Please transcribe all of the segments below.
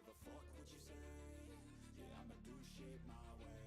give a fuck what you say. Yeah, I'ma do shit my way.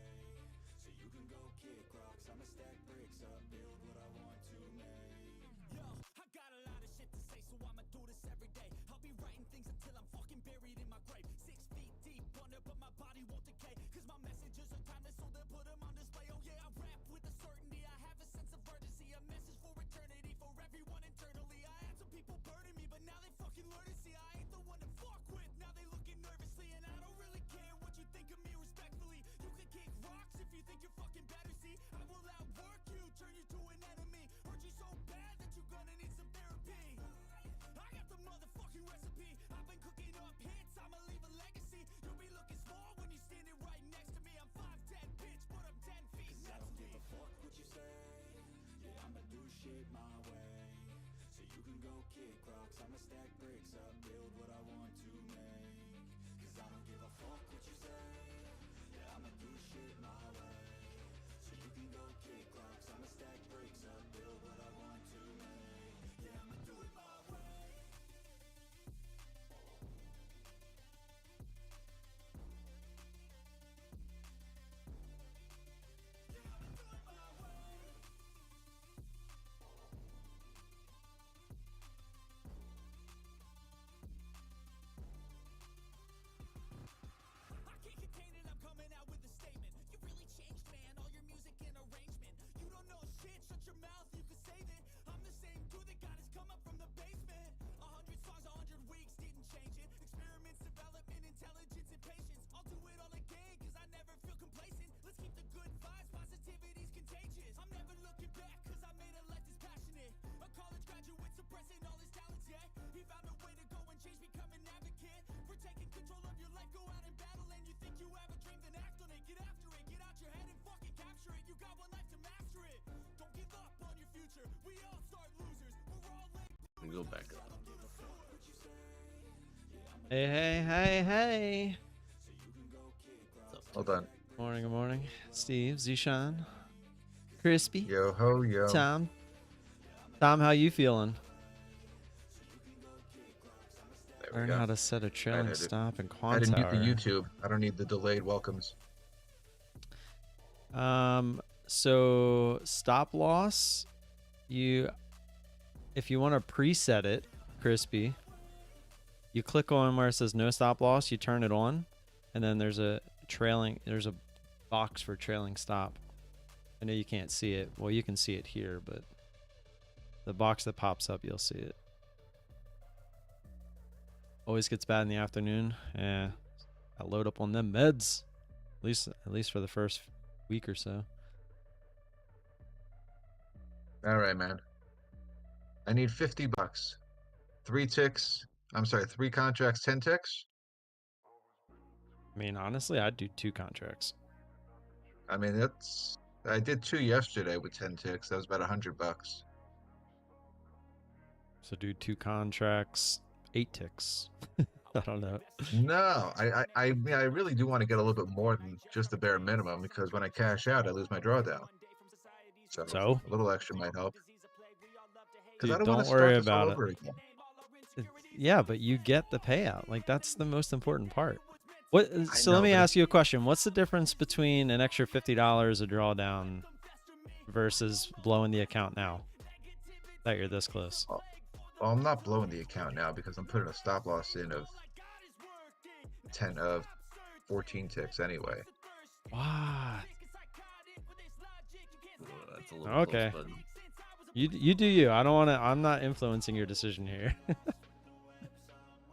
So you can go kick rocks, I'ma stack bricks up, build what I want to make. Yo, I got a lot of shit to say, so I'ma do this every day. I'll be writing things until I'm fucking buried in my grave. 6 feet deep under, but my body won't decay. Cause my messages are timeless, so they'll put them on display. Oh yeah, I rap with a certainty, I have a sense of urgency. A message for eternity, for everyone internally. I had some people burning me, but now they fucking learn to see I ain't the one to fuck with. Now they looking nervously, and I don't really care what you think of me respectfully. You can kick rocks if you think you're fucking better. See, I will outwork you, turn you to an enemy. Hurt you so bad that you're gonna need some therapy. I got the motherfucking recipe. I've been cooking up hits, I'ma leave a legacy. You'll be looking small when you're standing right next to me. I'm 5'10", bitch, but I'm 10 feet. I don't give a fuck what you say. Yeah, I'ma do shit my way. So you can go kick rocks, I'ma stack bricks up, build what I want to make. Cause I don't give a fuck what you say. Yeah, I'ma do shit my way. So you can go kick rocks, I'ma stack bricks up, build what I want to make. Yeah, I'ma do it my way. I can't contain it, I'm coming out with a statement. You really changed, man, all your music and arrangement. You don't know shit, shut your mouth, you can save it. I'm the same dude that got his come up from the basement. 100 songs, 100 weeks, didn't change it. Experiments, development, intelligence, and patience. I'll do it all again, cause I never feel complacent. Let's keep the good vibes, positivity's contagious. I'm never looking back, cause I made a life that's passionate. A college graduate suppressing all his talents, yeah. He found a way to go and change, become an advocate. For taking control of your life, go out and battle. And you think you have a dream, then act on it. Get after it, get out your head and fucking capture it. You got one life to master it. Don't give up on your future. We all start losers. We're all late. And go back up. Hey, hey, hey, hey. Hold on. Morning, good morning. Steve, Zishan, Crispy, Yo ho yo. Tom. Tom, how you feeling? There we Learn go. how to set a trailing did it. stop in I didn't get the Quantower. YouTube. I don't need the delayed welcomes. So stop loss, if you want to preset it, Crispy, you click on where it says no stop loss, you turn it on, and then there's a box for trailing stop. I know you can't see it. Well, you can see it here, but the box that pops up, you'll see it. Always gets bad in the afternoon. Yeah, I load up on them meds, at least for the first week or so. All right, man. I need $50. 3 ticks. I'm sorry, 3 contracts, 10 ticks. I mean, honestly, I'd do 2 contracts. I mean, I did 2 yesterday with 10 ticks. That was about $100. So do 2 contracts, 8 ticks. I don't know. No, I mean, I really do want to get a little bit more than just the bare minimum, because when I cash out, I lose my drawdown. So a little extra might help. Because I Dude, don't want don't to worry start this all about over again. Yeah, but you get the payout. Like, that's the most important part. So know, let me but ask you a question. What's the difference between an extra $50 a drawdown versus blowing the account now that you're this close? Well, I'm not blowing the account now because I'm putting a stop loss in of 14 ticks anyway. Wow. That's a little Okay. close, bud. You do you. I don't want to. I'm not influencing your decision here.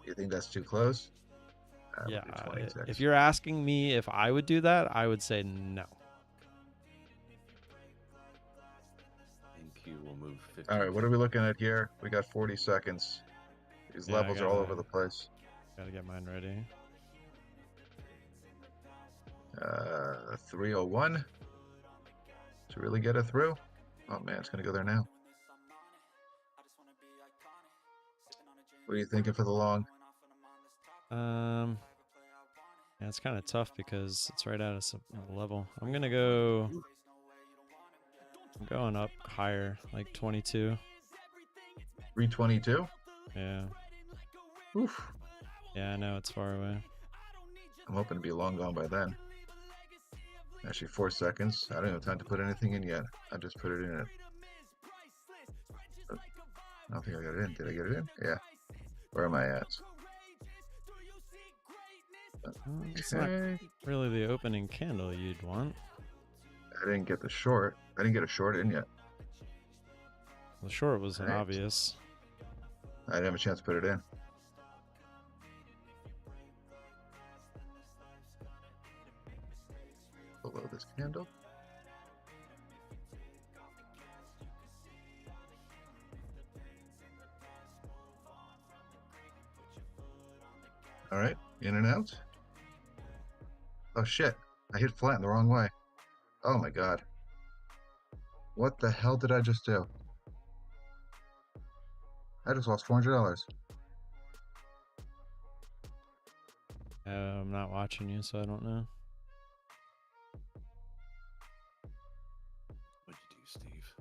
You think that's too close? Yeah. We'll do 20 ticks. If you're asking me if I would do that, I would say no. And Q will move 50. All right, what are we looking at here? We got 40 seconds. These Yeah, I levels are all over gotta- the place. Gotta get mine ready. 301 to really get it through. Oh man, it's gonna go there now. What are you thinking for the long? Yeah, it's kind of tough because it's right at a level. I'm gonna go. I'm going up higher, like 22. 322. Yeah. Oof. Yeah, I know it's far away. I'm hoping to be long gone by then. Actually, 4 seconds. I don't have time to put anything in yet. I just put it in it. I don't think I got it in. Did I get it in? Yeah. Where am I at? It's not really the opening candle you'd want. I didn't get the short. I didn't get a short in yet. The short was Right. obvious. I didn't have a chance to put it in. Below this candle. All right, in and out. Oh shit, I hit flat in the wrong way. Oh my god. What the hell did I just do? I just lost $400. I'm not watching you, so I don't know. What'd you do, Steve?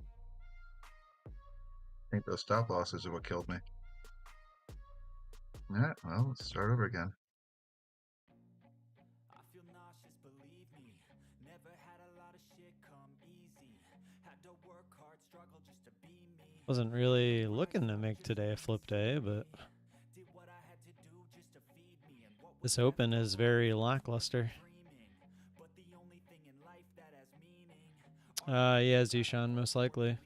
I think those stop losses are what killed me. Yeah, well, let's start over again. I feel nauseous, believe me. Never had a lot of shit come easy. Had to work hard, struggle just to be me. Wasn't really looking to make today a flip day, but Did what I had to do just to feed me, and what this open is very lackluster. dreaming. But the only thing in life that has meaning. Yeah, Zishan, most likely.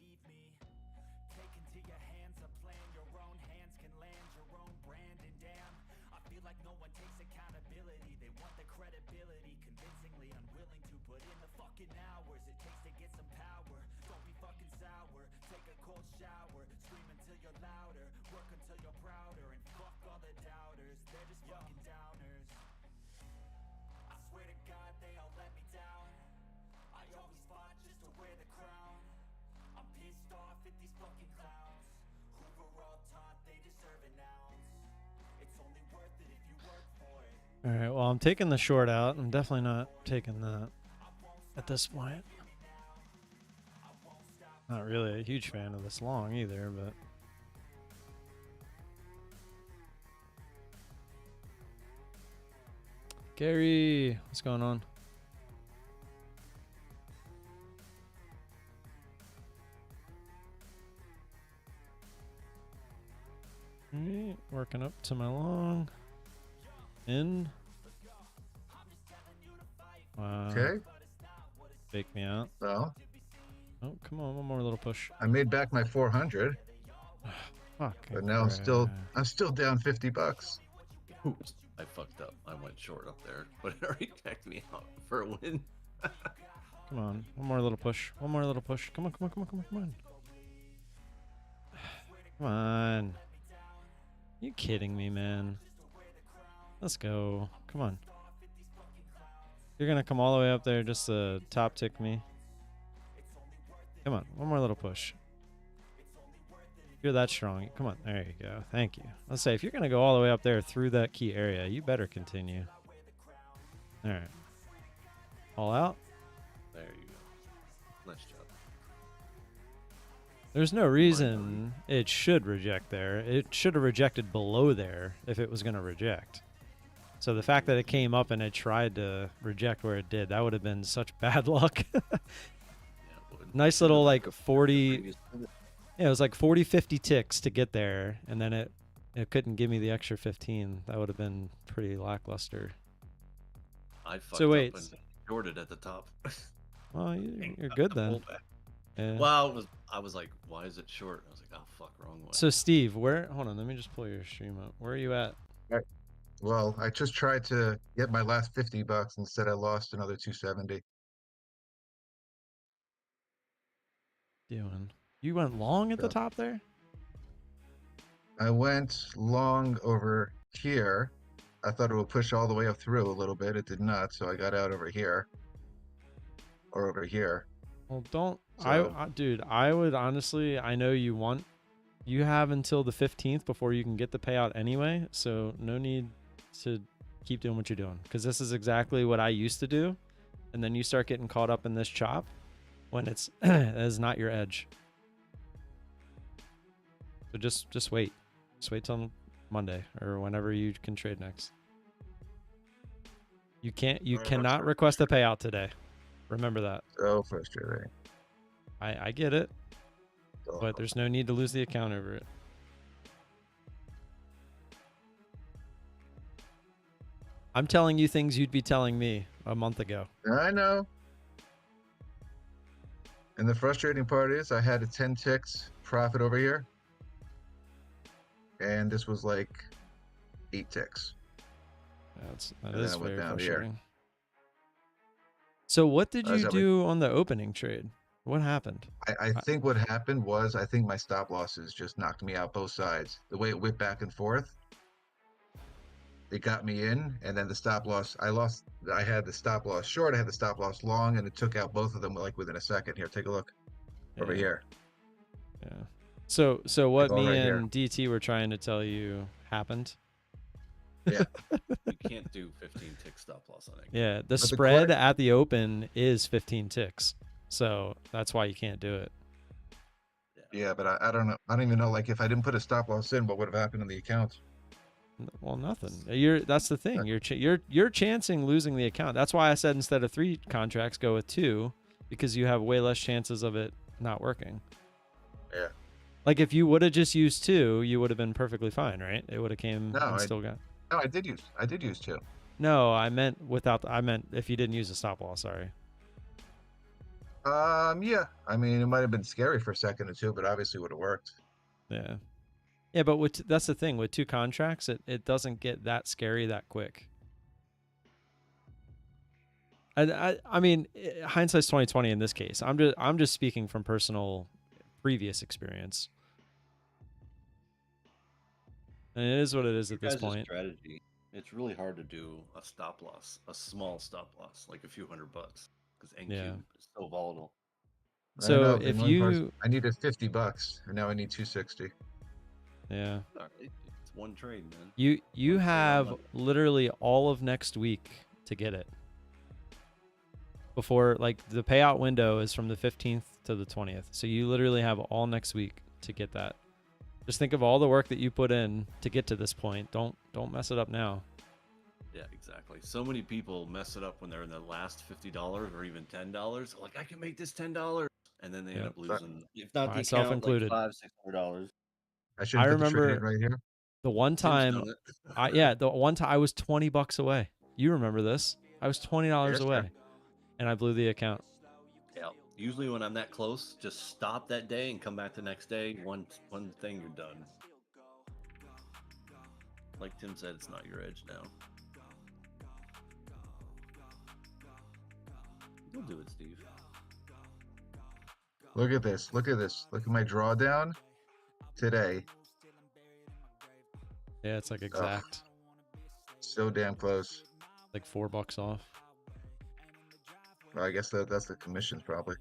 Take into your hands a plan, your own hands can land your own brand, and damn, I feel like no one takes accountability. They want the credibility, convincingly unwilling to put in the fucking hours it takes to get some power. Don't be fucking sour, take a cold shower, scream until you're louder, work until you're prouder, and fuck all the doubters, they're just fucking downers. I swear to God they all let me down. I always fought just to wear the crown. I'm pissed off at these fucking clowns who were all taught they deserve an ounce. It's only worth it if you work for it. All right, well, I'm taking the short out. I'm definitely not taking that at this point. Not really a huge fan of this long either, but Gary, what's going on? Alright, working up to my long. In. Wow. Okay, Fake me out. well, Oh, come on, one more little push. I made back my 400, Fuck. but now I'm still down $50. Oops, I fucked up. I went short up there, but it already checked me out for a win. Come on, one more little push. One more little push. Come on, come on, come on, come on, come on. Come on. You kidding me, man? Let's go. Come on. You're gonna come all the way up there just to top tick me. Come on, one more little push. You're that strong. Come on, there you go. Thank you. Let's say if you're gonna go all the way up there through that key area, you better continue. All right. All out. There you go. Nice job. There's no reason it should reject there. It should have rejected below there if it was going to reject. So the fact that it came up and it tried to reject where it did, that would have been such bad luck. Yeah, it would. Nice little like 40, Previous- yeah, it was like 40, 50 ticks to get there, and then it couldn't give me the extra 15. That would have been pretty lackluster. I fucked So wait. up and shorted at the top. Well, you're good then. Yeah. Well, I was like, why is it short? I was like, oh fuck, wrong one. So Steve, hold on, let me just pull your stream up. Where are you at? Well, I just tried to get my last $50. Instead, I lost another 270. Doing? You went long at the Yeah. top there? I went long over here. I thought it would push all the way up through a little bit. It did not, so I got out over here. Or over here. Well, don't So- dude, I would honestly, I know you have until the 15th before you can get the payout anyway, so no need to keep doing what you're doing, because this is exactly what I used to do, and then you start getting caught up in this chop when it's that is not your edge. So just wait. Just wait till Monday or whenever you can trade next. You can't. You Very much cannot so. request a payout today. Remember that. So frustrating. I get it, Oh, but there's no need to lose the account over it. I'm telling you things you'd be telling me a month ago. I know. And the frustrating part is I had a 10 ticks profit over here. And this was like 8 ticks. That And is then it went very down here. frustrating. So what did I was you at, do on the opening trade? What happened? I think what happened was I think my stop losses just knocked me out both sides. The way it whipped back and forth, it got me in, and then the stop loss, I had the stop loss short, I had the stop loss long, and it took out both of them like within a second. Here, take a look over Yeah. here. Yeah. So what all me right and DT were trying to tell you happened. Yeah. You can't do 15 tick stop loss on it. Yeah, the the spread correct- at the open is 15 ticks. So that's why you can't do it. Yeah, but I don't know. I don't even know, like, if I didn't put a stop loss in, what would have happened in the account? Well, nothing. That's the thing. You're chancing losing the account. That's why I said instead of 3 contracts, go with 2, because you have way less chances of it not working. Yeah. Like if you would have just used 2, you would have been perfectly fine, right? It would have came No, and I- still got. No, I did use 2. No, I meant I meant if you didn't use a stop loss. Sorry. Yeah. I mean, it might have been scary for a second or two, but obviously would have worked. Yeah. Yeah, but that's the thing with 2 contracts, it doesn't get that scary that quick. I mean, hindsight's 20/20 in this case. I'm just speaking from personal previous experience. And it is what it is at this point. Strategy. It's really hard to do a stop loss, a small stop loss, like a few $100, because NQ is so volatile. I So know, the if annoying part is you, I needed $50, and now I need 260. yeah, All right, it's one trade, man. you One trade on have Monday. literally all of next week to get it. Before, like, the payout window is from the 15th to the 20th. So you literally have all next week to get that. Just think of all the work that you put in to get to this point. Don't mess it up now. Yeah, exactly. So many people mess it up when they're in the last $50 or even $10. Like, I can make this $10, and then they end Yeah. up losing, if not the Myself account, included. like $500-$600. I should have put the trade remember in right here. the one Tim's time, done it. the one time I was $20 away. You remember this? I was $20 Yes, sir. away, and I blew the account. Yeah. Usually when I'm that close, just stop that day and come back the next day. One thing, you're done. Like Tim said, it's not your edge now. You'll do it, Steve. Look at this. Look at this. Look at my drawdown today. Yeah, it's like exact, So damn close. like $4 off. Well, I guess that's the commissions probably.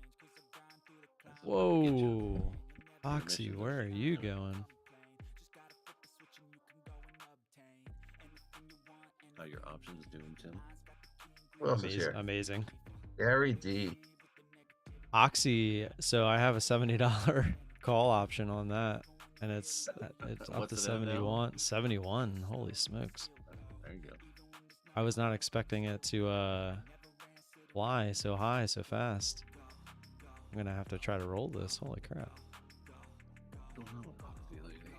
Whoa, Foxy, where are you going? How your options doing, Tim? Who else is here? Amazing. Gary D. Oxy, so I have a $70 call option on that, and it's up What's to it at now? 71. 71. Holy smokes! There you go. I was not expecting it to fly so high so fast. I'm gonna have to try to roll this. Holy crap! What's going on with Oxy lately?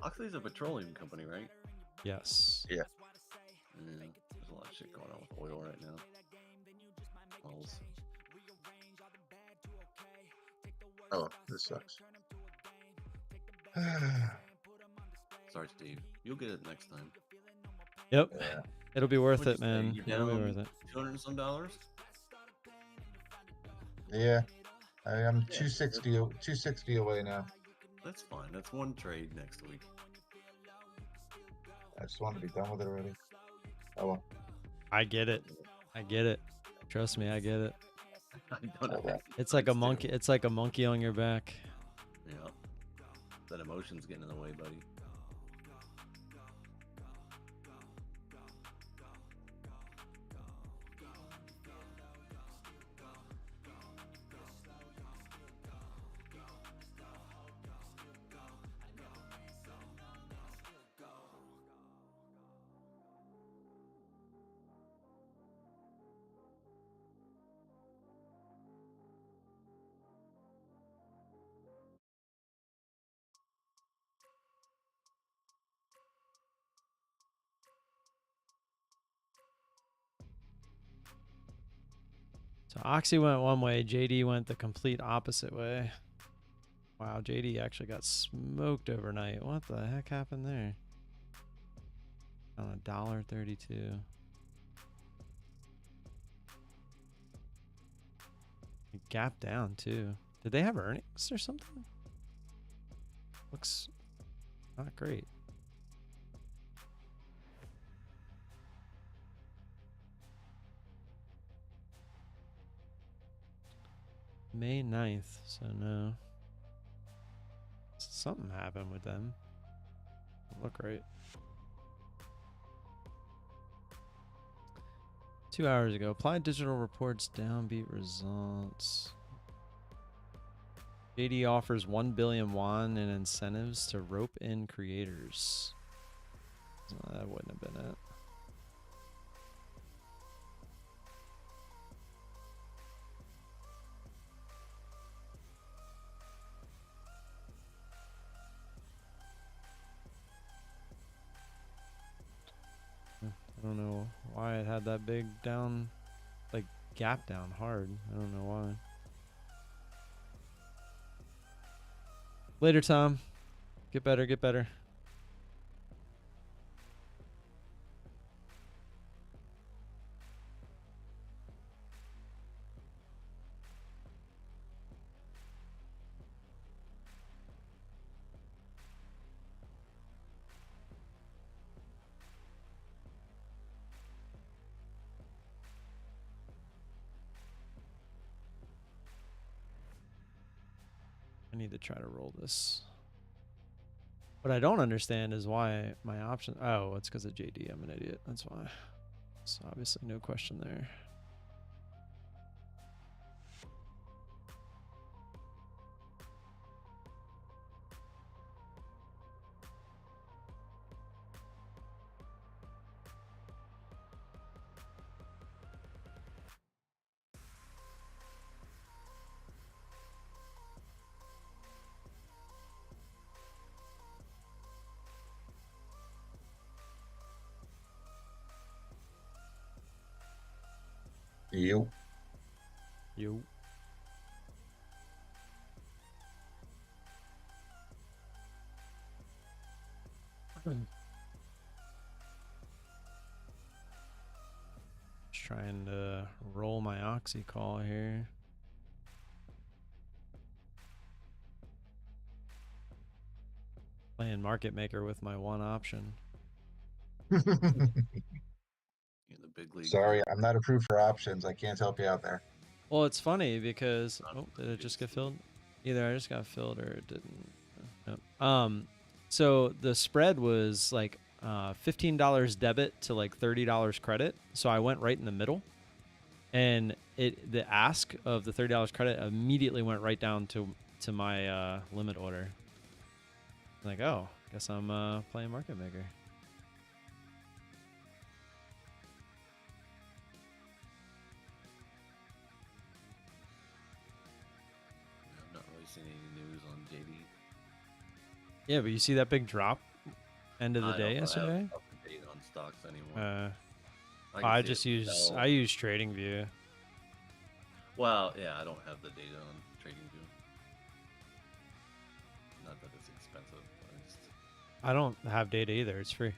Oxy's a petroleum company, right? Yes. Yeah. There's a lot of shit going on with oil right now. Wells. Oh, this sucks. Sorry, Steve. You'll get it next time. Yep. Yeah. It'll be worth What'd it, you say? man. You're It'll be down worth it. $200 and some dollars? Yeah. I am 260 away now. That's fine. That's one trade next week. I just want to be done with it already. Oh well. I get it. I get it. Trust me, I get it. I don't know. It's like a monkey. It's like a monkey on your back. Yeah. That emotion's getting in the way, buddy. Oxy went one way, JD went the complete opposite way. Wow, JD actually got smoked overnight. What the heck happened there? On $1.32. It gapped down too. Did they have earnings or something? Looks not great. May 9th, so no. Something happened with them. Doesn't look right. 2 hours ago, applied digital reports downbeat results. JD offers 1 billion won in incentives to rope in creators. That wouldn't have been it. I don't know why it had that big down, like gap down hard. I don't know why. Later, Tom. Get better, get better. I need to try to roll this. What I don't understand is why my option. Oh, it's because of JD. I'm an idiot. That's why. So obviously no question there. Yo. Yo. Just trying to roll my Oxy call here. Playing market maker with my one option. The big league. Sorry, I'm not approved for options. I can't help you out there. Well, it's funny because did it just get filled? Either I just got filled or it didn't. Nope. So the spread was like $15 debit to like $30 credit. So I went right in the middle, and the ask of the $30 credit immediately went right down to my limit order. Like, oh, guess I'm playing market maker. Yeah, but you see that big drop end of the day yesterday? I don't have up to date on stocks anymore. I just use TradingView. Well, yeah, I don't have the data on TradingView. Not that it's expensive. I don't have data either. It's free.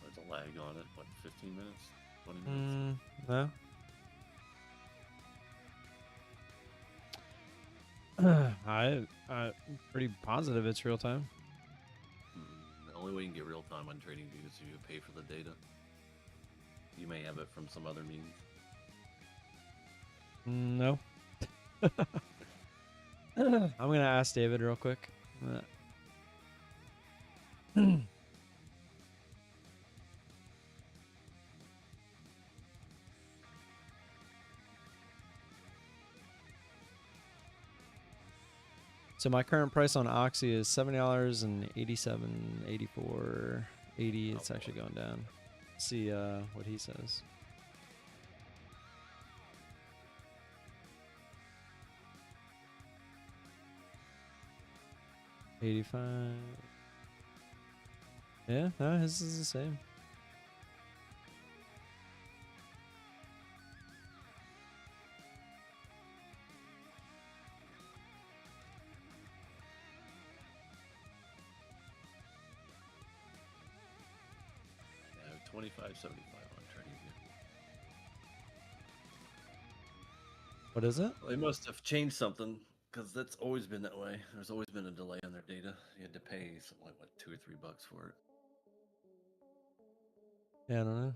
There's a lag on it. What, 15 minutes? 20 minutes? No. I'm pretty positive it's real time. The only way you can get real time on TradingView is if you pay for the data. You may have it from some other means. No. I'm gonna ask David real quick. So my current price on Oxy is $70.87, 84, 80. It's actually going down. Let's see what he says. $85. Yeah, no, his is the same. $25.75 on TradingView. What is it? Well, they must have changed something because that's always been that way. There's always been a delay on their data. You had to pay something like what, $2 or $3 for it. Yeah, I don't know.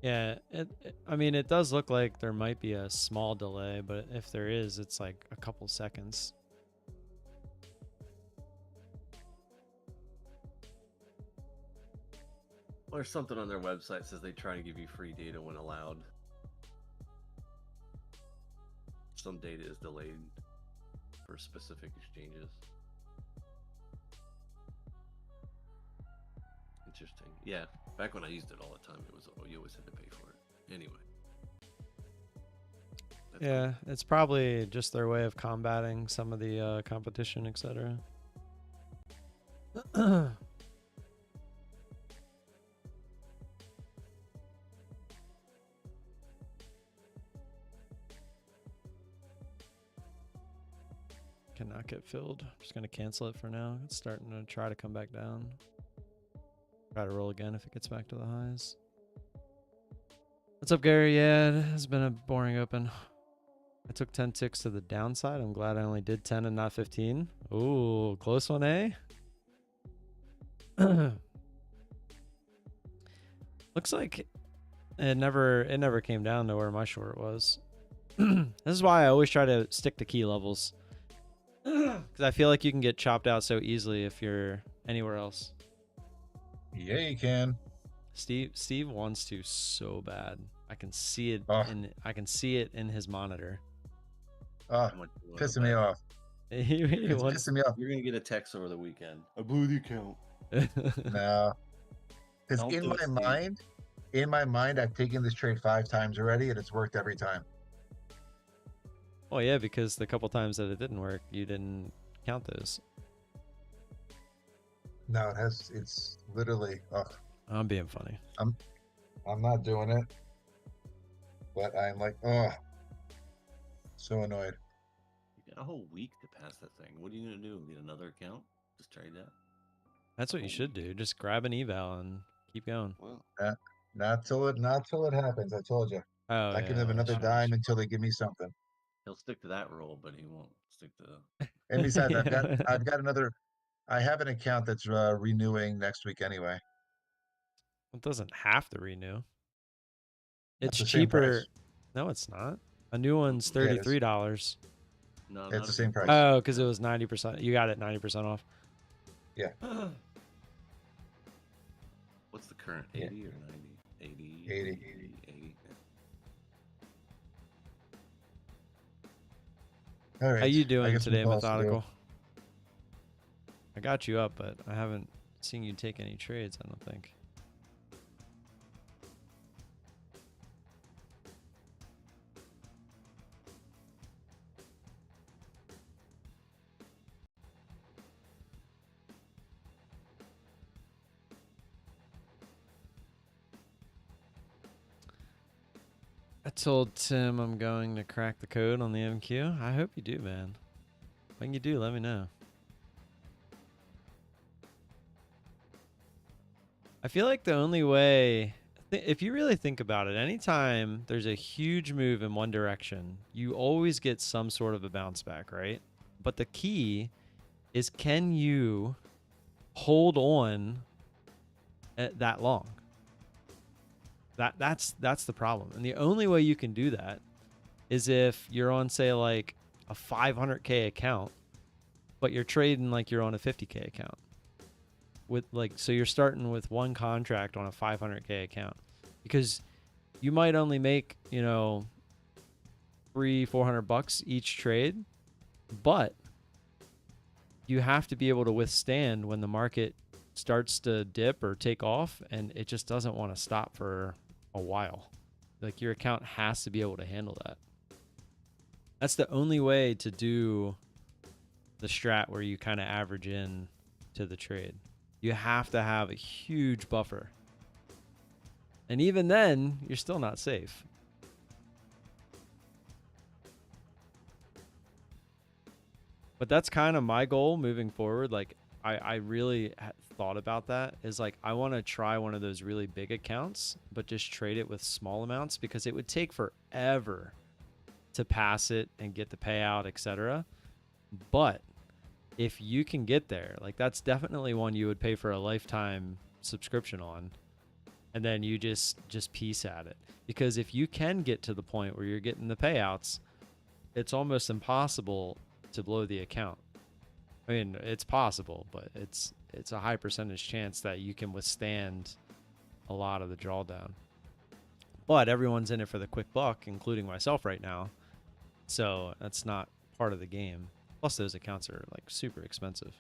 Yeah, I mean, it does look like there might be a small delay, but if there is, it's like a couple seconds. Well, there's something on their website says they try to give you free data when allowed. Some data is delayed for specific exchanges. Interesting. Yeah, back when I used it all the time, it was you always had to pay for it. Anyway. That's Yeah, it's probably just their way of combating some of the competition, etc. Cannot get filled. I'm just gonna cancel it for now. It's starting to try to come back down. Try to roll again if it gets back to the highs. What's up, Gary? Yeah, it has been a boring open. I took 10 ticks to the downside. I'm glad I only did 10 and not 15. Ooh, close one, eh? Looks like it never came down to where my short was. This is why I always try to stick to key levels. Because I feel like you can get chopped out so easily if you're anywhere else. Yeah, you can. Steve wants to so bad. I can see it I can see it in his monitor. Oh, pissing me off. He It's wants, pissing me off. You're gonna get a text over the weekend. I blew the account. No, because Don't in do it, my Steve. mind, I've taken this trade 5 times already, and it's worked every time. Well, yeah, because the couple times that it didn't work, you didn't count those. No, it has. It's literally. Oh, I'm being funny. I'm not doing it, but I'm like, oh, so annoyed. You got a whole week to pass that thing. What are you gonna do? Get another account? Just trade that? That's what you should do. Just grab an eval and keep going. Well, Not till it happens. I told you. Oh, I yeah. can have another that's dime until they give me something. he'll stick to that rule, but he won't stick to. And besides, true. I've got another. I have an account that's renewing next week anyway. It doesn't have to renew. That's It's the same cheaper. price. No, it's not. A new one's Yeah, it is. $33. No, It's not the if same you- price. Oh, because it was 90%. You got it 90% off. Yeah. What's the current? Yeah. 80 or 90? 80. 80. 80. All right. How you I doing guess today, what else to do. Methodical? I got you up, but I haven't seen you take any trades, I don't think. I told Tim I'm going to crack the code on the MQ. I hope you do, man. When you do, let me know. I feel like the only way, if you really think about it, anytime there's a huge move in one direction, you always get some sort of a bounce back, right? But the key is, can you hold on that long? That's the problem. And the only way you can do that is if you're on, say, like a 500K account, but you're trading like you're on a 50K account. With like, so you're starting with one contract on a 500K account, because you might only make, you know, $300-400 each trade, but you have to be able to withstand when the market starts to dip or take off, and it just doesn't want to stop for a while. Like your account has to be able to handle that. That's the only way to do the strat where you kind of average in to the trade. You have to have a huge buffer. And even then, you're still not safe. But that's kind of my goal moving forward. Like, I really thought about that. Is like, I want to try one of those really big accounts, but just trade it with small amounts because it would take forever to pass it and get the payout, etc. But if you can get there, like that's definitely one you would pay for a lifetime subscription on. And then you just piece at it. Because if you can get to the point where you're getting the payouts, it's almost impossible to blow the account. I mean, it's possible, but it's a high percentage chance that you can withstand a lot of the drawdown. But everyone's in it for the quick buck, including myself right now. So that's not part of the game. Plus those accounts are like super expensive.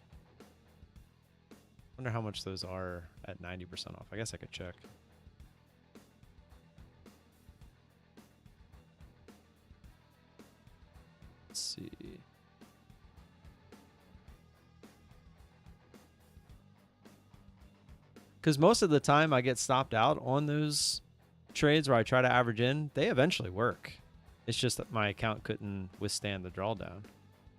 Wonder how much those are at 90% off. I guess I could check. Let's see. Because most of the time I get stopped out on those trades where I try to average in, they eventually work. It's just that my account couldn't withstand the drawdown.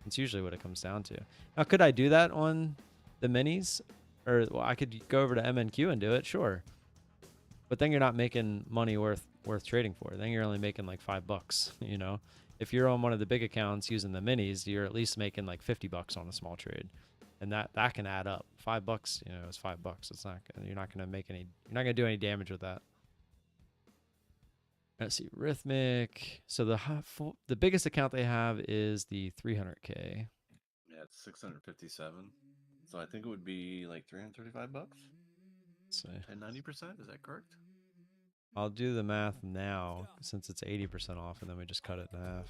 It's usually what it comes down to. Now, could I do that on the minis? Or well, I could go over to MNQ and do it, sure. But then you're not making money worth trading for. Then you're only making like $5, you know? If you're on one of the big accounts using the minis, you're at least making like $50 on a small trade. And that can add up. $5, you know, is $5. It's not, you're not going to do any damage with that. Let's see, Rhythmic. So the biggest account they have is the 300K. Yeah, it's 657. So I think it would be like $335. So And 90%, is that correct? I'll do the math now since it's 80% off, and then we just cut it in half.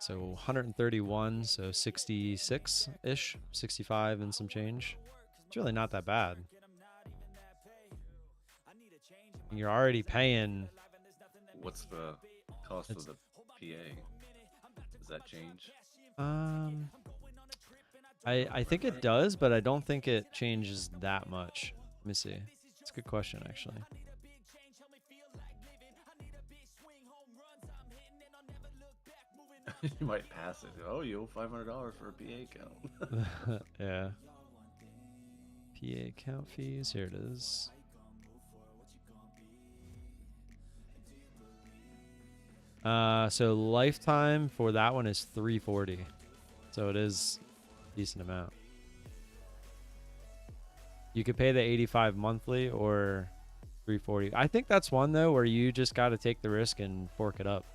So 131, so 66-ish, 65 and some change. It's really not that bad. You're already paying. What's the cost of the PA? Does that change? I think it does, but I don't think it changes that much. Let me see. It's a good question, actually. You might pass it. Oh, you owe $500 for a PA account. Yeah. PA account fees. Here it is. So lifetime for that one is $340. So it is a decent amount. You could pay the $85 monthly or $340. I think that's one though where you just got to take the risk and fork it up.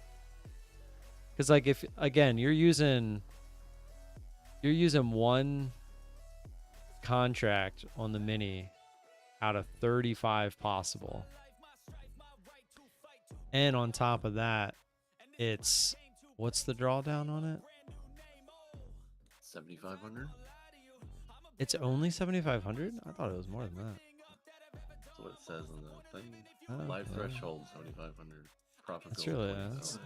Because like if again you're using one contract on the mini out of 35 possible, and on top of that, it's what's the drawdown on it? 7,500. It's only 7,500. I thought it was more than that. That's what it says on the thing. Oh, Live yeah. threshold 7,500. Profit That's goal really 20,000.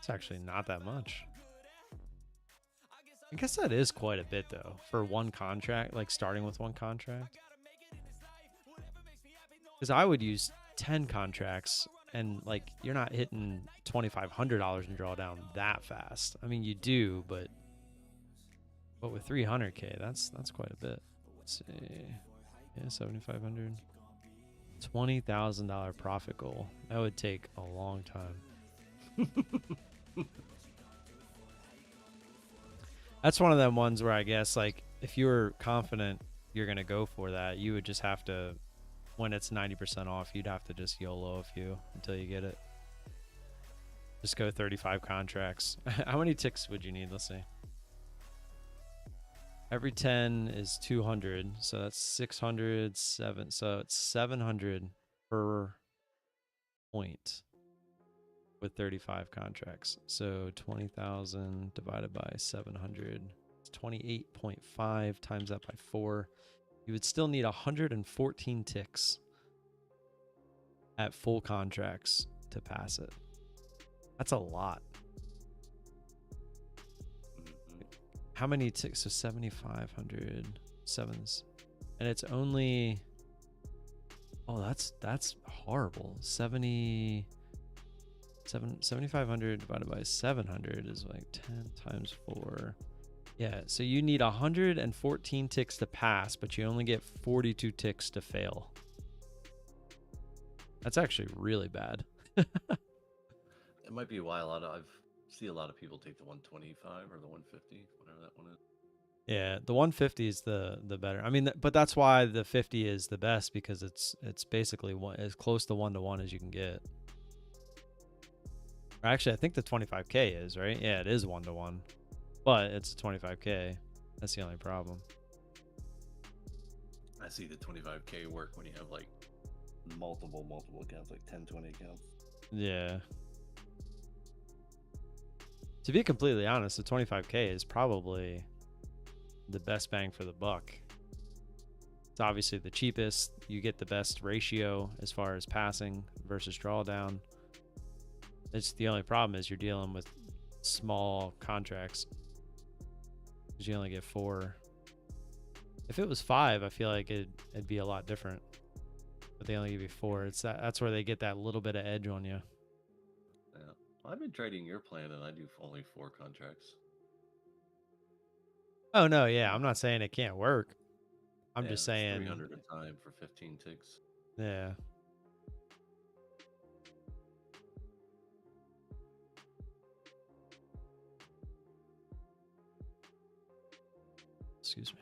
it's actually not that much. I guess that is quite a bit though for one contract, like starting with one contract. Because I would use 10 contracts and like you're not hitting $2,500 in drawdown that fast. I mean you do, but with 300K, that's quite a bit. Let's see, yeah, 7,500, $20,000 profit goal. That would take a long time. That's one of them ones where I guess like if you were confident you're gonna go for that, you would just have to, when it's 90% off, you'd have to just YOLO a few until you get it. Just go 35 contracts. How many ticks would you need? Let's see. Every 10 is 200, so that's 600, so it's 700 per point with 35 contracts. So 20,000 divided by 700, it's 28.5 times that by 4. You would still need 114 ticks at full contracts to pass it. That's a lot. How many ticks? So 7,500 sevens, and it's only. Oh, that's horrible. 7,500 divided by 700 is like 10 times 4. Yeah, so you need 114 ticks to pass, but you only get 42 ticks to fail. That's actually really bad. It might be why I've see a lot of people take the 125 or the 150, whatever that one is. Yeah, the 150 is the better. I mean, but that's why the 50 is the best, because it's basically as close to 1-to-1 as you can get. Or actually, I think the 25K is, right? Yeah, it is 1-to-1, but it's a 25K. That's the only problem. I see the 25K work when you have like multiple accounts, like 10, 20 accounts. Yeah. To be completely honest, the 25K is probably the best bang for the buck. It's obviously the cheapest. You get the best ratio as far as passing versus drawdown. It's the only problem is you're dealing with small contracts, because you only get 4. If it was 5, I feel like it'd be a lot different. But they only give you 4. That's where they get that little bit of edge on you. Yeah, I've been trading your plan, and I do only 4 contracts. Oh no, yeah, I'm not saying it can't work. I'm Yeah, just saying 300 a time for 15 ticks. Yeah. Excuse me.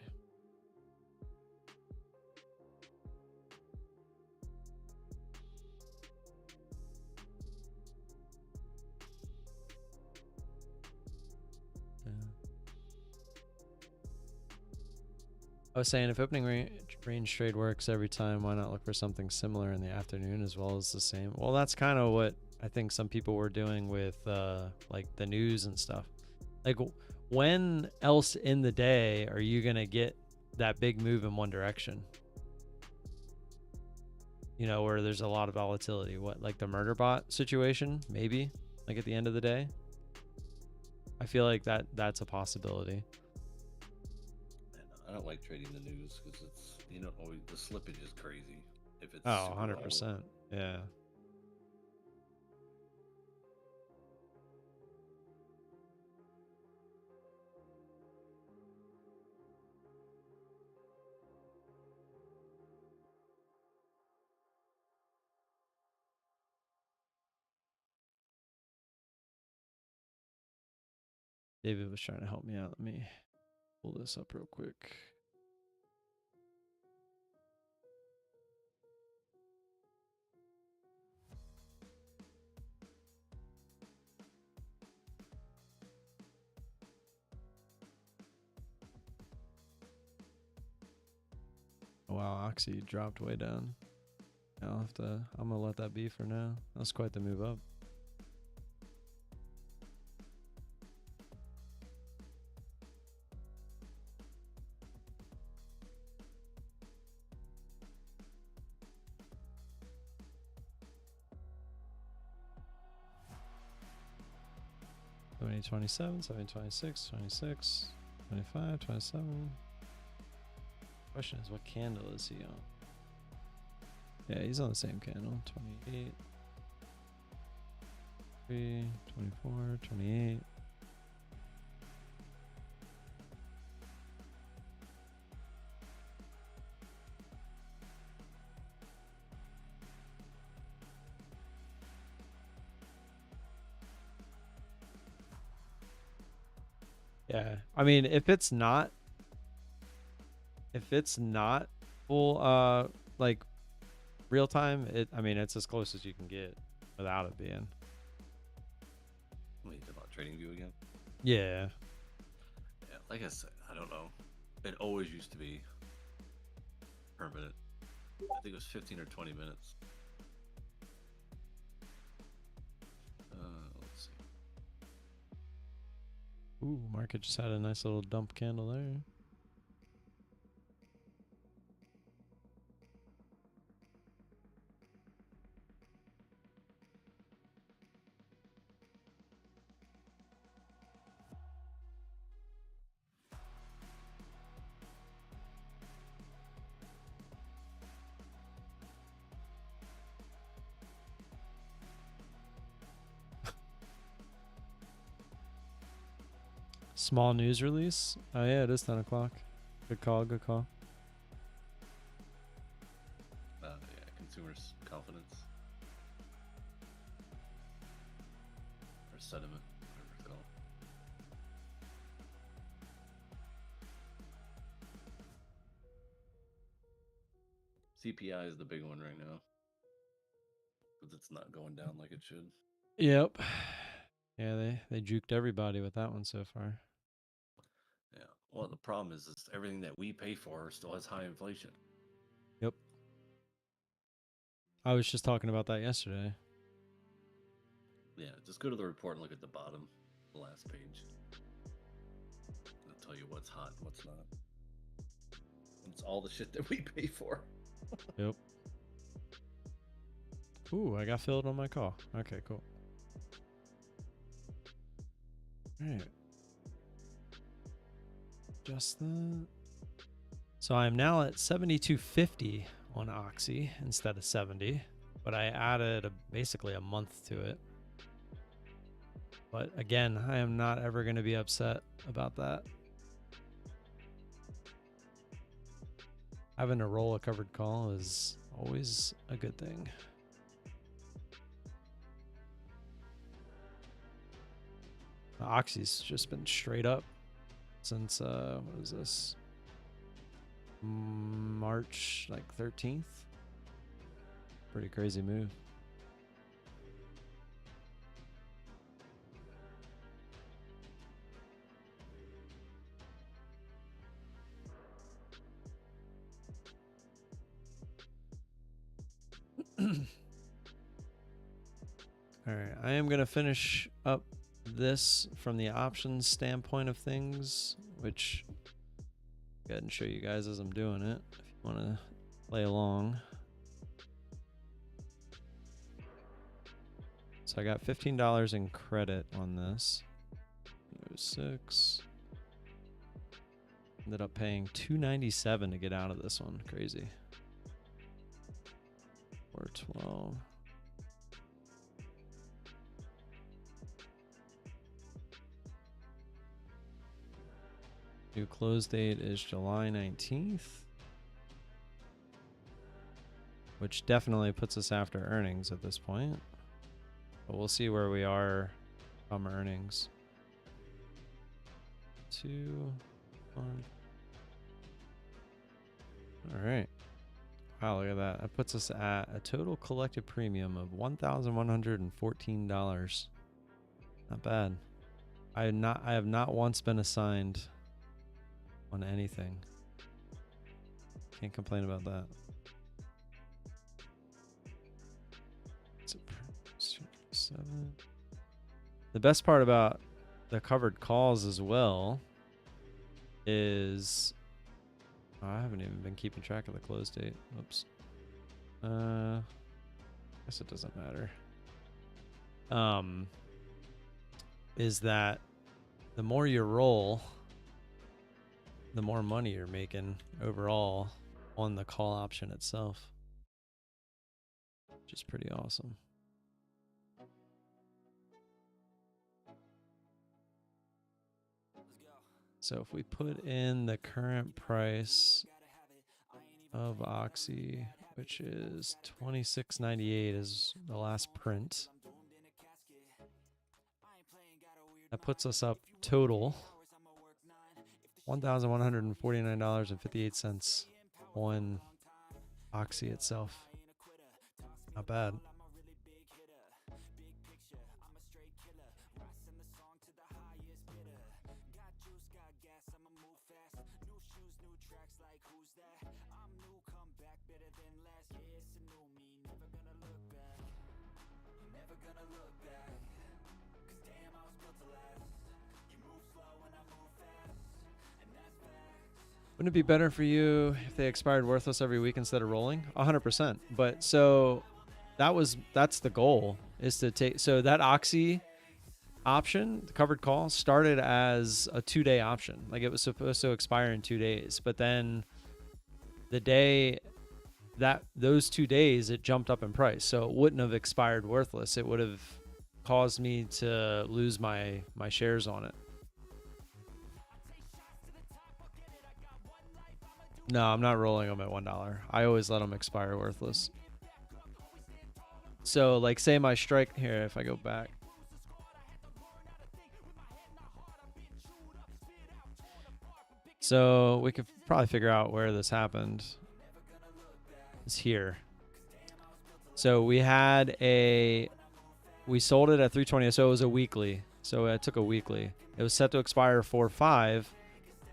I was saying, if opening range trade works every time, why not look for something similar in the afternoon as well as the same? Well, that's kind of what I think some people were doing with like the news and stuff. Like, when else in the day are you going to get that big move in one direction? You know, where there's a lot of volatility. What, like the murder bot situation? Maybe, like at the end of the day. I feel like that's a possibility. I don't like trading the news because it's, you know, always the slippage is crazy. If it's 100%. Yeah. David was trying to help me out. Let me pull this up real quick. Oh, wow, Oxy dropped way down. I'm gonna let that be for now. That's quite the move up. $70, 27, $70, 26, 26, 25, 27. Question is, what candle is he on? Yeah, he's on the same candle. 28, 3, 24, 28. Yeah, I mean, if it's not full like real time, I mean, it's as close as you can get without it being. What are you talking about, TradingView again? Yeah. Yeah, like I said, I don't know. It always used to be permanent. I think it was 15 or 20 minutes. Let's see. Ooh, market just had a nice little dump candle there. Small news release. Oh yeah, it is 10 o'clock. Good call. Good call. Yeah, consumers' confidence or sentiment, whatever it's called. CPI is the big one right now because it's not going down like it should. Yep. Yeah, they juked everybody with that one so far. Yeah. Well, the problem is everything that we pay for still has high inflation. Yep. I was just talking about that yesterday. Yeah, just go to the report and look at the bottom, the last page. It'll tell you what's hot and what's not. It's all the shit that we pay for. Yep. Ooh, I got filled on my call. Okay, cool. All right. Just that. So I'm now at 72.50 on Oxy instead of 70, but I added basically a month to it. But again, I am not ever going to be upset about that. Having to roll a covered call is always a good thing. The Oxy's just been straight up since, what is this? March like 13th. Pretty crazy move. All right, I am going to finish up this from the options standpoint of things, which go ahead and show you guys as I'm doing it if you want to play along. So I got $15 in credit on this. 06. Ended up paying $297 to get out of this one. Crazy. 412. New close date is July 19th, which definitely puts us after earnings at this point. But we'll see where we are from earnings. 2, 1. All right. Wow, look at that. That puts us at a total collected premium of $1,114. Not bad. I have not once been assigned on anything. Can't complain about that. The best part about the covered calls as well is I haven't even been keeping track of the close date. Oops. Guess it doesn't matter. Is that the more you roll, the more money you're making overall on the call option itself, which is pretty awesome. So if we put in the current price of Oxy, which is $26.98 is the last print, that puts us up total $1,149.58 on Oxy itself. Not bad. Wouldn't it be better for you if they expired worthless every week instead of rolling? 100%. But so that's the goal, is to take, so that Oxy option, the covered call, started as a 2-day option. Like it was supposed to expire in 2 days, but then the day that those 2 days, it jumped up in price. So it wouldn't have expired worthless. It would have caused me to lose my shares on it. No, I'm not rolling them at $1. I always let them expire worthless. So like say my strike here, if I go back. So we could probably figure out where this happened. It's here. So we sold it at 320. So it was a weekly. So I took a weekly. It was set to expire 4/5,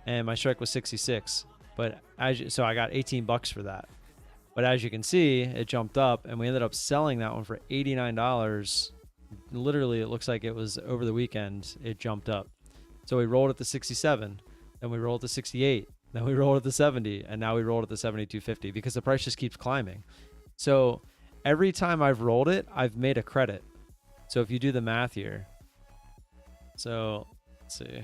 and my strike was 66. But so I got $18 for that. But as you can see, it jumped up, and we ended up selling that one for $89. Literally, it looks like it was over the weekend. It jumped up. So we rolled it to 67, then we rolled it to 68, then we rolled it to 70, and now we rolled it to 72.50 because the price just keeps climbing. So every time I've rolled it, I've made a credit. So if you do the math here, so let's see.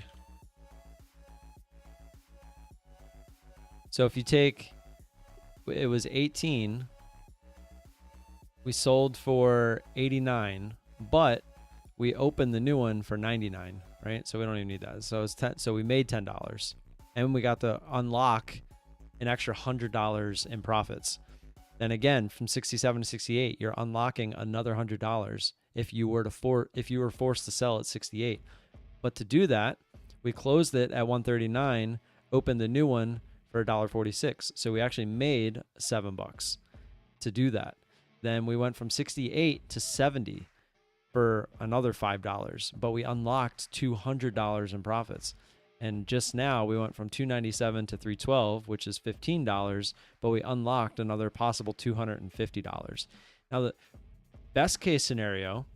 So if you take, it was 18, we sold for 89, but we opened the new one for 99, right? So we don't even need that. So it's 10, so we made $10, and we got to unlock an extra $100 in profits. Then again, from 67 to 68, you're unlocking another $100 if you were forced to sell at 68. But to do that, we closed it at 139, opened the new one for $1.46. So we actually made $7 to do that. Then we went from 68 to 70 for another $5, but we unlocked $200 in profits. And just now we went from 297 to 312, which is $15, but we unlocked another possible $250. Now the best case scenario,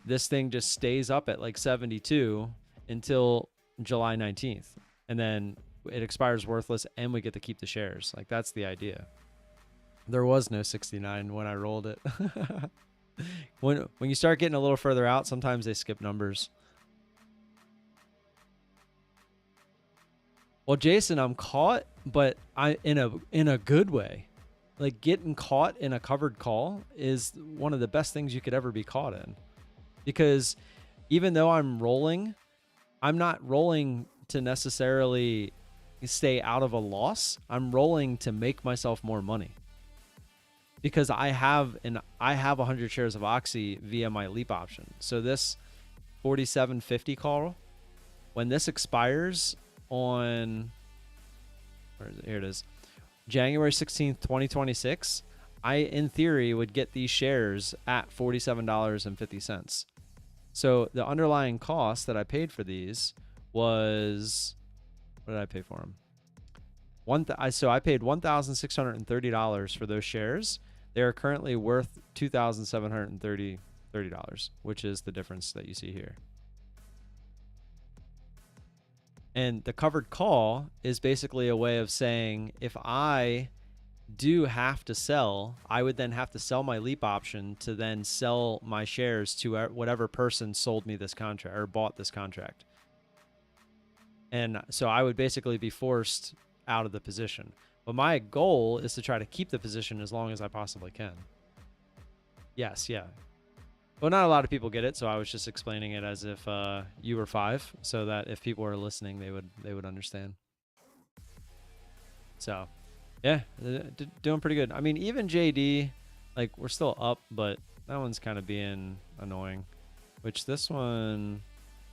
this thing just stays up at like 72 until July 19th. And then it expires worthless and we get to keep the shares. Like that's the idea. There was no 69 when I rolled it. When you start getting a little further out, sometimes they skip numbers. Well, Jason, I'm caught, but in a good way. Like getting caught in a covered call is one of the best things you could ever be caught in. Because even though I'm rolling, I'm not rolling to necessarily stay out of a loss. I'm rolling to make myself more money. Because I have 100 shares of Oxy via my leap option. So this 47.50 call, when this expires on, where is it? Here it is, January 16th, 2026, I, in theory, would get these shares at $47.50. So the underlying cost that I paid for these was, what did I pay for them? So I paid $1,630 for those shares. They are currently worth $2,730, which is the difference that you see here. And the covered call is basically a way of saying if I do have to sell, I would then have to sell my leap option to then sell my shares to whatever person sold me this contract or bought this contract. And so I would basically be forced out of the position. But my goal is to try to keep the position as long as I possibly can. Yes, yeah. Well, not a lot of people get it, so I was just explaining it as if you were 5, so that if people were listening, they would understand. So, yeah, doing pretty good. I mean, even JD, like, we're still up, but that one's kind of being annoying. Which this one,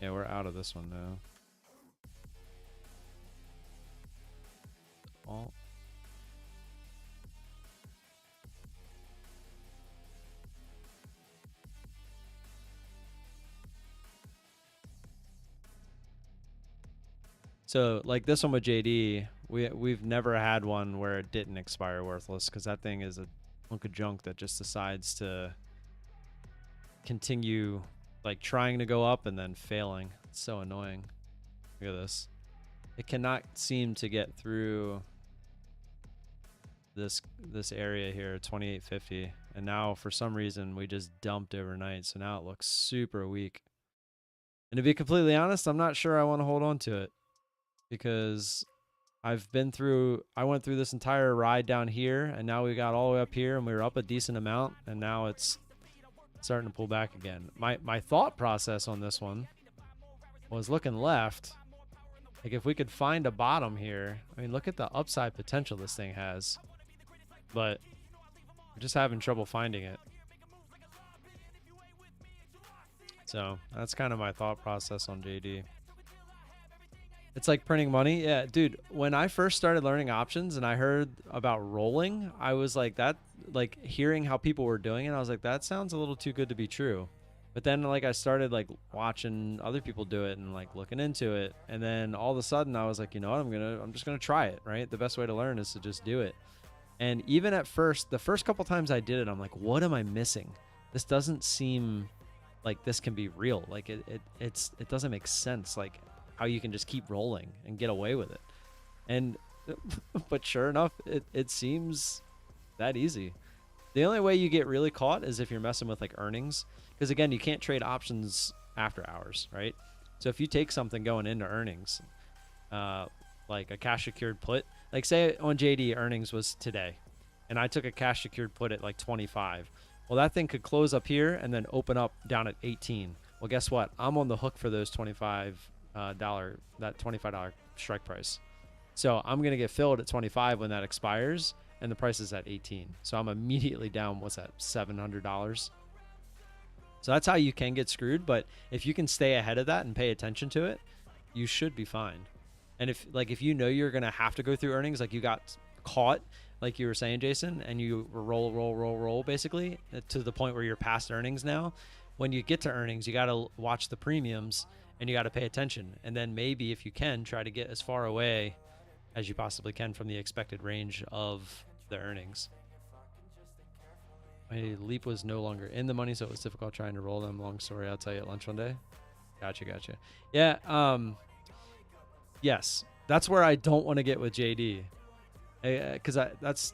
yeah, we're out of this one now. All. So like this one with JD, we've never had one where it didn't expire worthless, because that thing is a hunk of junk that just decides to continue like trying to go up and then failing. It's so annoying. Look at this. It cannot seem to get through this area here, 2850, and now for some reason we just dumped overnight, so now it looks super weak. And to be completely honest, I'm not sure I want to hold on to it, because I went through this entire ride down here, and now we got all the way up here, and we were up a decent amount, and now it's starting to pull back again. My thought process on this one was looking left, Like if we could find a bottom here, I mean, look at the upside potential this thing has, but we're just having trouble finding it. So that's kind of my thought process on JD. It's like printing money. Yeah, dude, when I first started learning options and I heard about rolling, I was like that, like hearing how people were doing it, I was like, that sounds a little too good to be true. But then like I started like watching other people do it and like looking into it. And then all of a sudden I was like, you know what, I'm just gonna try it, right? The best way to learn is to just do it. And even at first, the first couple times I did it, I'm like, what am I missing? This doesn't seem like this can be real. Like it doesn't make sense. Like how you can just keep rolling and get away with it. And but sure enough, it seems that easy. The only way you get really caught is if you're messing with like earnings, because again, you can't trade options after hours, right? So if you take something going into earnings, like a cash secured put, like say on JD earnings was today, and I took a cash secured put at like 25. Well, that thing could close up here and then open up down at 18. Well, guess what? I'm on the hook for those $25 strike price. So I'm going to get filled at 25 when that expires and the price is at 18. So I'm immediately down, what's that, $700? So that's how you can get screwed. But if you can stay ahead of that and pay attention to it, you should be fine. And if you know you're going to have to go through earnings, like you got caught, like you were saying, Jason, and you roll, basically to the point where you're past earnings now. When you get to earnings, you got to watch the premiums and you got to pay attention. And then maybe if you can, try to get as far away as you possibly can from the expected range of the earnings. My leap was no longer in the money, so it was difficult trying to roll them. Long story, I'll tell you at lunch one day. Gotcha. Yeah, yes, that's where I don't want to get with JD. Because that's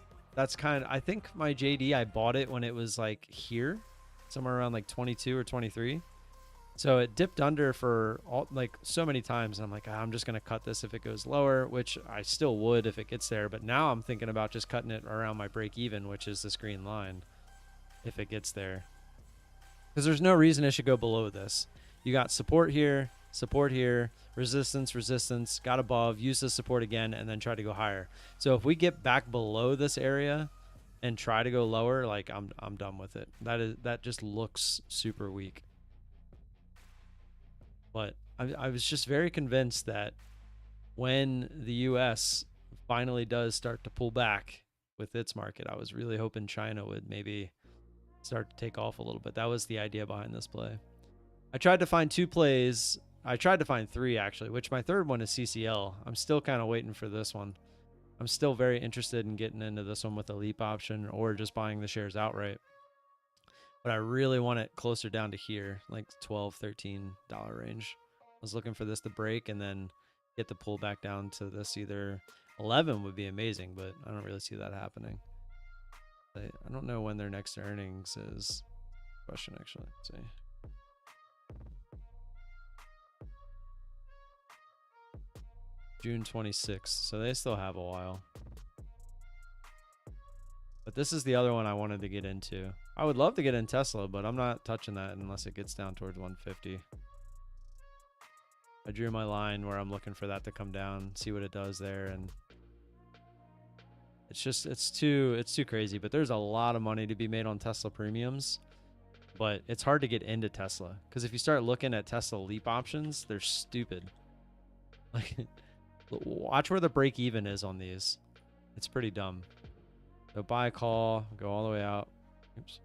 kind of, I think my JD, I bought it when it was like here, somewhere around like 22 or 23. So it dipped under for like so many times. And I'm like, I'm just going to cut this if it goes lower, which I still would if it gets there. But now I'm thinking about just cutting it around my break even, which is this green line, if it gets there. Because there's no reason it should go below this. You got support here, resistance, got above, use the support again, and then try to go higher. So if we get back below this area and try to go lower, like I'm done with it. That just looks super weak. But I was just very convinced that when the US finally does start to pull back with its market, I was really hoping China would maybe start to take off a little bit. That was the idea behind this play. I tried to find two plays. I tried to find three, actually, which my third one is CCL. I'm still kind of waiting for this one. I'm still very interested in getting into this one with a leap option or just buying the shares outright. But I really want it closer down to here, like $12, $13 range. I was looking for this to break and then get the pull back down to this. Either 11 would be amazing, but I don't really see that happening. I don't know when their next earnings is. Question, actually. Let's see. June 26th, so they still have a while. But this is the other one I wanted to get into. I would love to get in Tesla, but I'm not touching that unless it gets down towards 150. I drew my line where I'm looking for that to come down, see what it does there, and it's too crazy. But there's a lot of money to be made on Tesla premiums, but it's hard to get into Tesla because if you start looking at Tesla leap options, they're stupid. Like, watch where the break even is on these. It's pretty dumb. So buy, call, go all the way out. Oops.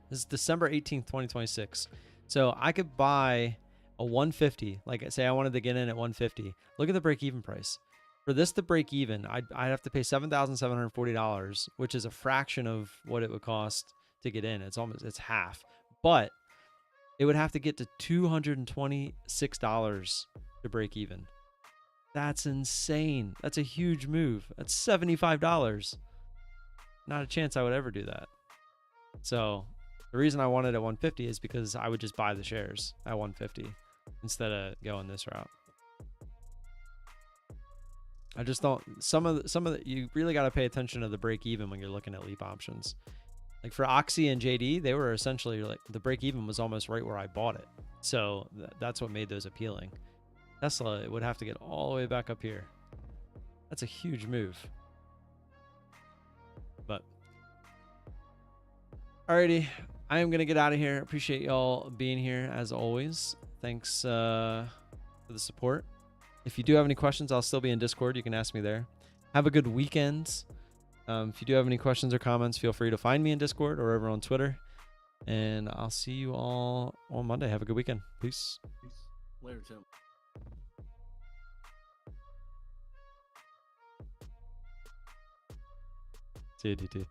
This is December 18th, 2026. So I could buy a 150. Like, say I wanted to get in at 150. Look at the break even price. For this to break even, I'd have to pay $7,740, which is a fraction of what it would cost to get in. It's half. But it would have to get to $226 to break even. That's insane. That's a huge move. That's $75. Not a chance I would ever do that. So the reason I wanted at 150 is because I would just buy the shares at 150 instead of going this route. I just don't. Some of the you really got to pay attention to the break even when you're looking at leap options. Like for Oxy and JD, they were essentially like the break even was almost right where I bought it. So that's what made those appealing. Tesla would have to get all the way back up here. That's a huge move. But alrighty, I am gonna get out of here. Appreciate y'all being here as always. Thanks for the support. If you do have any questions, I'll still be in Discord. You can ask me there. Have a good weekend. If you do have any questions or comments, feel free to find me in Discord or over on Twitter. And I'll see you all on Monday. Have a good weekend. Peace. Later, Tim. See you, DT.